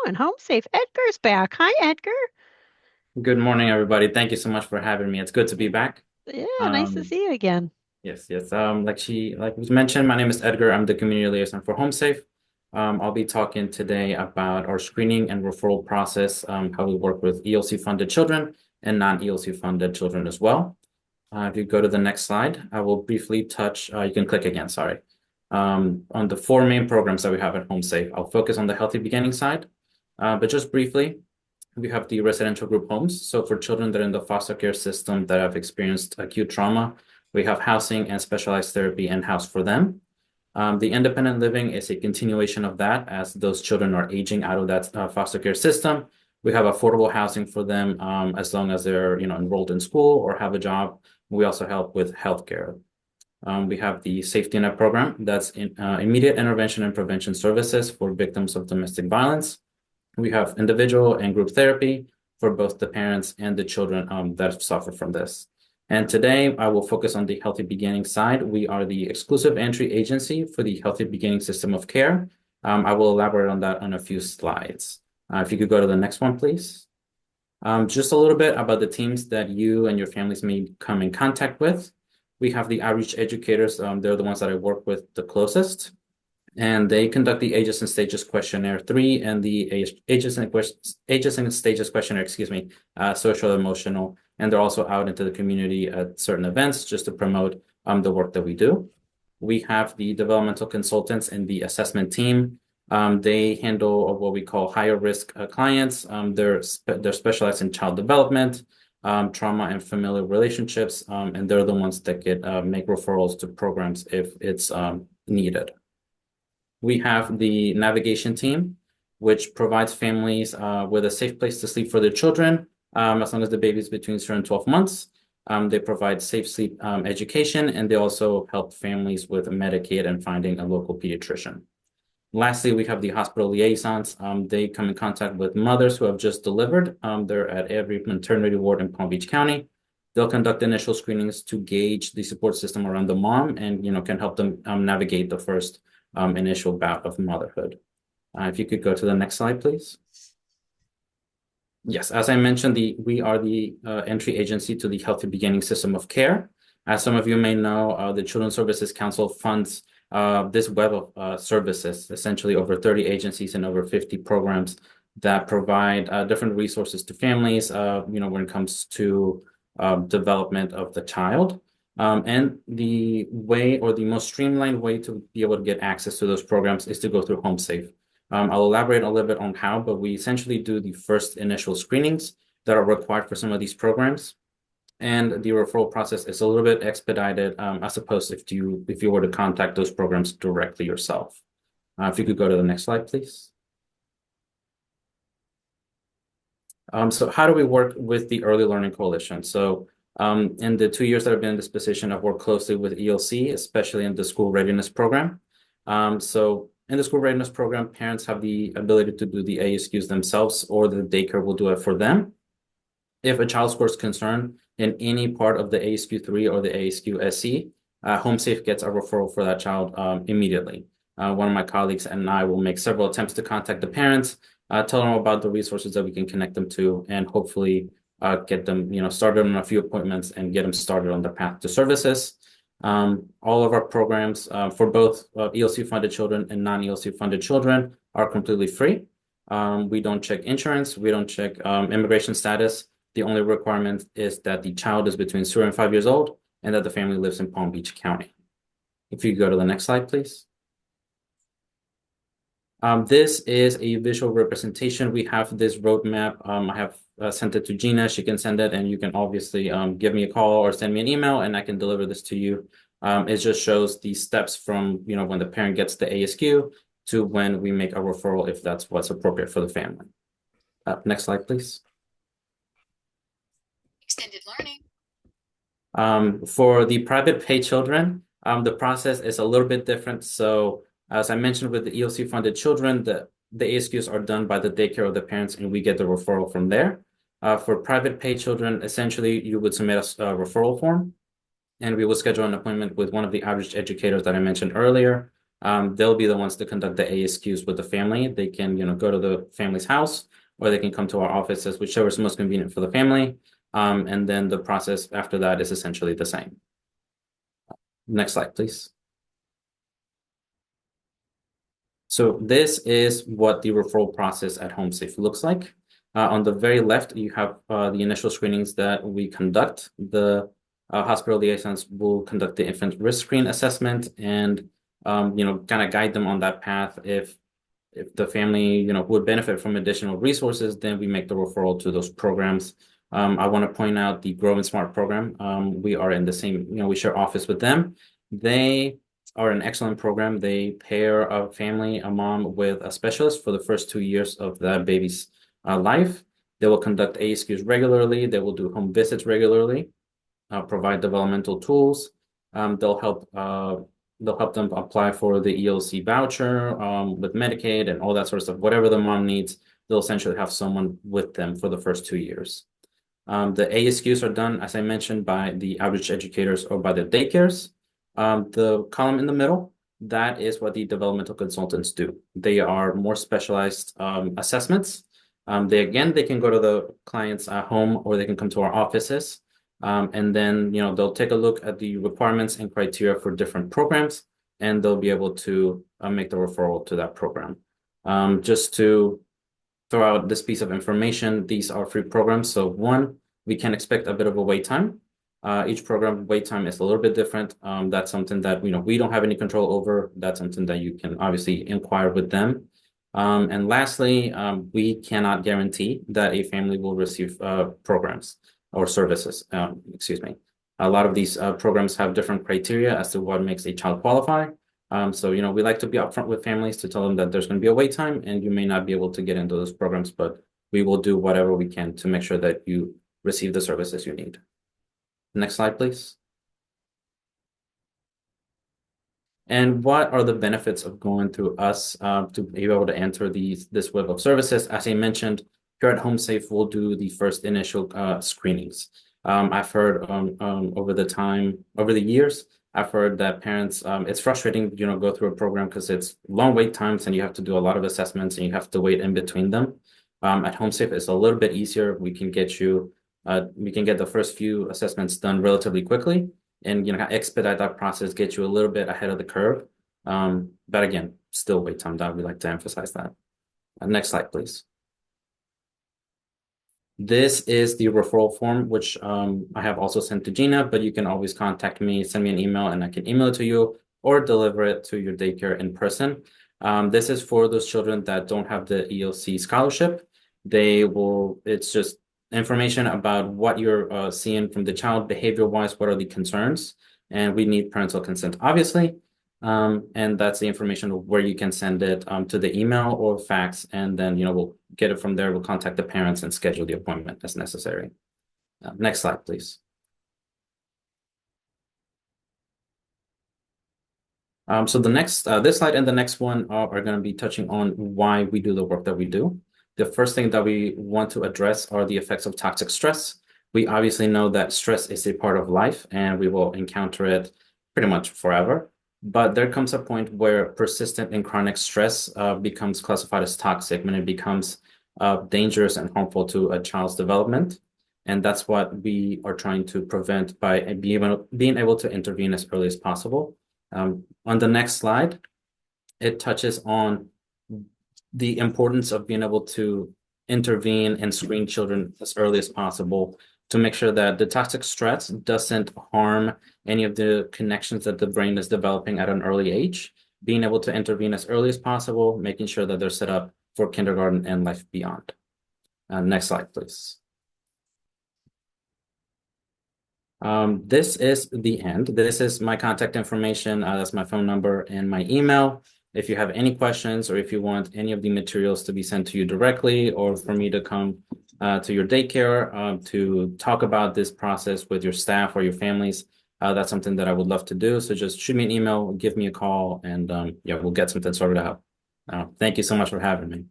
and HomeSafe. Edgar's back. Hi, Edgar. Good morning, everybody. Thank you so much for having me. It's good to be back. Yeah, nice to Um, see you again. yes. Like was mentioned, my name is Edgar. I'm the community liaison for HomeSafe. I'll be talking today about our screening and referral process, how we work with ELC funded children and non-ELC funded children as well. If you go to the next slide, I will briefly touch, you can click again, sorry, on the four main programs that we have at HomeSafe. I'll focus on the Healthy Beginning side, but just briefly, we have the residential group homes. So for children that are in the foster care system that have experienced acute trauma, we have housing and specialized therapy in-house for them. The independent living is a continuation of that as those children are aging out of that foster care system. We have affordable housing for them as long as they're enrolled in school or have a job. We also help with healthcare. We have the safety net program that's immediate intervention and prevention services for victims of domestic violence. We have individual and group therapy for both the parents and the children that suffer from this. And today I will focus on the Healthy Beginning side. We are the exclusive entry agency for the Healthy Beginning system of care. I will elaborate on that on a few slides. If you could go to the next one, please. Just a little bit about the teams that you and your families may come in contact with. We have the outreach educators. They're the ones that I work with the closest. And they conduct the Ages and Stages Questionnaire 3 and the Ages and Stages Questionnaire, social emotional. And they're also out into the community at certain events just to promote the work that we do. We have the developmental consultants and the assessment team. They handle what we call higher risk clients. They're specialized in child development, trauma and familial relationships, and they're the ones that make referrals to programs if it's needed. We have the navigation team, which provides families with a safe place to sleep for their children, as long as the baby is between 0 and 12 months. They provide safe sleep education, and they also help families with Medicaid and finding a local pediatrician. Lastly, we have the hospital liaisons. They come in contact with mothers who have just delivered. They're at every maternity ward in Palm Beach County. They'll conduct initial screenings to gauge the support system around the mom and can help them navigate the first initial bout of motherhood. If you could go to the next slide, please. Yes, as I mentioned, we are the entry agency to the Healthy Beginning system of care. As some of you may know, the Children's Services Council funds this web of services, essentially over 30 agencies and over 50 programs that provide different resources to families, when it comes to development of the child. And the way or the most streamlined way to be able to get access to those programs is to go through HomeSafe. I'll elaborate a little bit on how, but we essentially do the first initial screenings that are required for some of these programs. And the referral process is a little bit expedited, as opposed if you were to contact those programs directly yourself. If you could go to the next slide, please. So how do we work with the Early Learning Coalition? So in the 2 years that I've been in this position, I've worked closely with ELC, especially in the school readiness program. So in the school readiness program, parents have the ability to do the ASQs themselves, or the daycare will do it for them. If a child scores concern in any part of the ASQ 3 or the ASQ SC, HomeSafe gets a referral for that child immediately. One of my colleagues and I will make several attempts to contact the parents, tell them about the resources that we can connect them to, and hopefully get them started on a few appointments and get them started on the path to services. All of our programs for both ELC funded children and non-ELC funded children are completely free. We don't check insurance. We don't check immigration status. The only requirement is that the child is between 0 and 5 years old and that the family lives in Palm Beach County. If you go to the next slide, please. This is a visual representation. We have this roadmap. I have sent it to Gina. She can send it, and you can obviously give me a call or send me an email, and I can deliver this to you. It just shows the steps from when the parent gets the ASQ to when we make a referral, if that's what's appropriate for the family. Next slide, please. Extended learning. For the private pay children, the process is a little bit different. So as I mentioned with the ELC funded children, the ASQs are done by the daycare of the parents, and we get the referral from there. For private pay children, essentially you would submit a referral form, and we will schedule an appointment with one of the outreach educators that I mentioned earlier. they'll be the ones to conduct the ASQs with the family. They can, go to the family's house, or they can come to our offices, whichever is most convenient for the family. And then the process after that is essentially the same. Next slide, please. So this is what the referral process at HomeSafe looks like. On the very left, you have the initial screenings that we conduct. The hospital liaisons will conduct the infant risk screen assessment and, kind of guide them on that path. If the family, would benefit from additional resources, then we make the referral to those programs. I want to point out the Grow and Smart program. We are in the same, we share office with them. They are an excellent program. They pair a family, a mom with a specialist for the first 2 years of that baby's life. They will conduct ASQs regularly. They will do home visits regularly, provide developmental tools. They'll help them apply for the ELC voucher with Medicaid and all that sort of stuff. Whatever the mom needs, they'll essentially have someone with them for the first 2 years. The ASQs are done, as I mentioned, by the outreach educators or by the daycares. The column in the middle, that is what the developmental consultants do. They are more specialized assessments. They can go to the client's home, or they can come to our offices. And then, they'll take a look at the requirements and criteria for different programs, and they'll be able to make the referral to that program. Just to throw out this piece of information, these are free programs. So one, we can expect a bit of a wait time. Each program wait time is a little bit different. That's something that we don't have any control over. That's something that you can obviously inquire with them. And lastly, we cannot guarantee that a family will receive programs or services. Excuse me. A lot of these programs have different criteria as to what makes a child qualify. So, we like to be upfront with families to tell them that there's going to be a wait time and you may not be able to get into those programs, but we will do whatever we can to make sure that you receive the services you need. Next slide, please. And what are the benefits of going through us to be able to enter this web of services? As I mentioned, here at HomeSafe, we'll do the first initial screenings. I've heard over the years, I've heard that parents, it's frustrating, go through a program because it's long wait times and you have to do a lot of assessments and you have to wait in between them. At HomeSafe, it's a little bit easier. We can get the first few assessments done relatively quickly and, expedite that process, get you a little bit ahead of the curve. But again, still wait time down. We like to emphasize that. Next slide, please. This is the referral form, which I have also sent to Gina, but you can always contact me, send me an email, and I can email it to you or deliver it to your daycare in person. This is for those children that don't have the ELC scholarship. It's just information about what you're seeing from the child behavior-wise, what are the concerns, and we need parental consent, obviously. And that's the information of where you can send it to the email or fax, and then we'll get it from there. We'll contact the parents and schedule the appointment as necessary. Next slide, please. So this slide and the next one are going to be touching on why we do the work that we do. The first thing that we want to address are the effects of toxic stress. We obviously know that stress is a part of life and we will encounter it pretty much forever. But there comes a point where persistent and chronic stress becomes classified as toxic when it becomes dangerous and harmful to a child's development. And that's what we are trying to prevent by being able to intervene as early as possible. On the next slide, it touches on the importance of being able to intervene and screen children as early as possible to make sure that the toxic stress doesn't harm any of the connections that the brain is developing at an early age, being able to intervene as early as possible, making sure that they're set up for kindergarten and life beyond. Next slide, please. This is the end. This is my contact information. That's my phone number and my email. If you have any questions or if you want any of the materials to be sent to you directly or for me to come to your daycare to talk about this process with your staff or your families, that's something that I would love to do. So just shoot me an email, give me a call, and yeah, we'll get something sorted out. Thank you so much for having me.